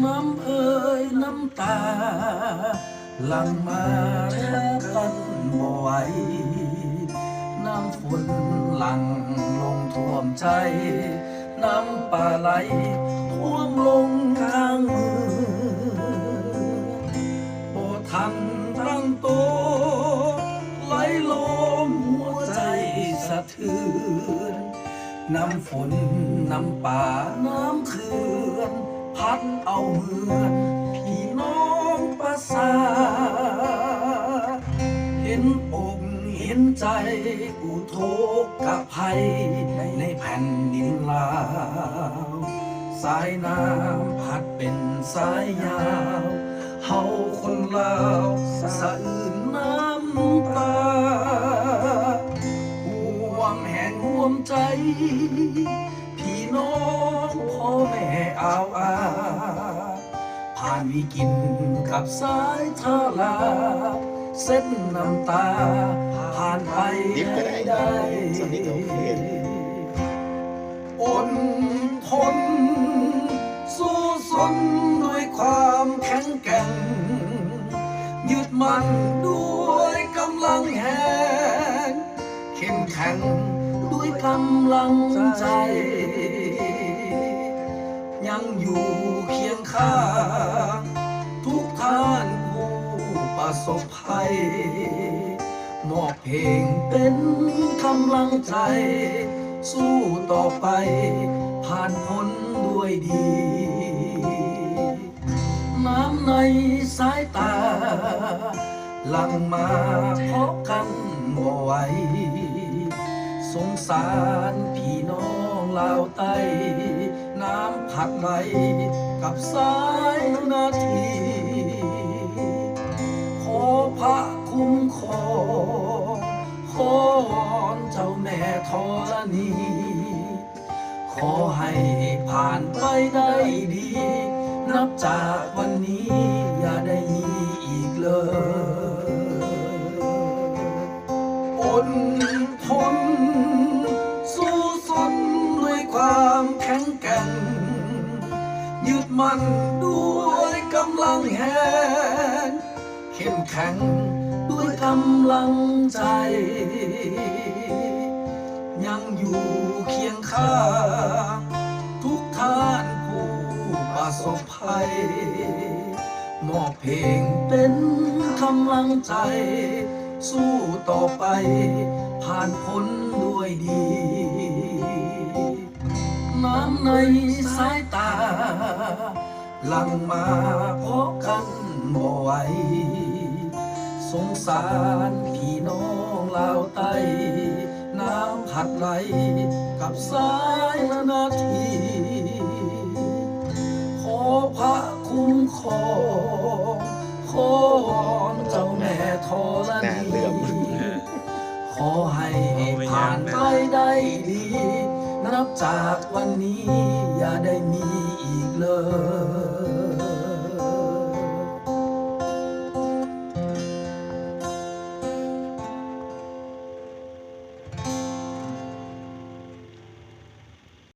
น้ำเอ่ยน้ำตาหลั่งมาแทบกันบ่ไหวน้ำฝนหลั่งลงท่วมใจน้ำป่าไหลท่วมลงข้างมือบ่ทันตั้งตัวไหลลมหัวใจสะเทือนน้ำฝนน้ำป่าน้ำเขื่อนพัดเอาเมือนพี่น้องประสาเห็นอกเห็นใจอุทกภัยในแผ่นดินลาวสายน้ำพัดเป็นสายยาวเฮาคนลาวสะอื้นน้ำตาห่วงแห่งห่วงใจพี่น้องพ่อแม่อาผ่านวิกฤตกับสายทาราเส้นน้ำตาผ่านไปได้อดทนสู้สนด้วยความแข็งแกร่งยึดมั่นด้วยกำลังแห่งเข้มแข็งด้วยกำลังใจยังอยู่เคียงข้างทุกท่านผู้ประสบภัยมอบเพลงเป็นกำลังใจสู้ต่อไปผ่านพ้นด้วยดีน้ำในสายตาหลั่งมาพบกันบ่ไหวสงสารพี่น้องลาวใต้น้ำพัดไหลกับสายนาทีขอพระคุ้มครองขอวอนเจ้าแม่ธรณีขอให้ผ่านไปได้ดีนับจากวันนี้อย่าได้มีอีกเลยอดทนสู้สนด้วยความแข็งแกร่งยึดมั่นด้วยกำลังแห่งเข้มแข็งด้วยกำลังใจยังอยู่เคียงข้างทุกท่านผู้ประสบภัยมอบเพลงเป็นกำลังใจสู้ต่อไปผ่านพ้นด้วยดีน้ำในสายตาหลั่งมาพบกันบ่ไหวสงสารพี่น้องลาวใต้น้ำพัดไหลกับสายนาทีขอพระคุ้มครองขอวอนเจ้าแม่ธรณีขอให้ผ่านไปได้ดีนับจากวันนี้อย่าได้มีอีกเลย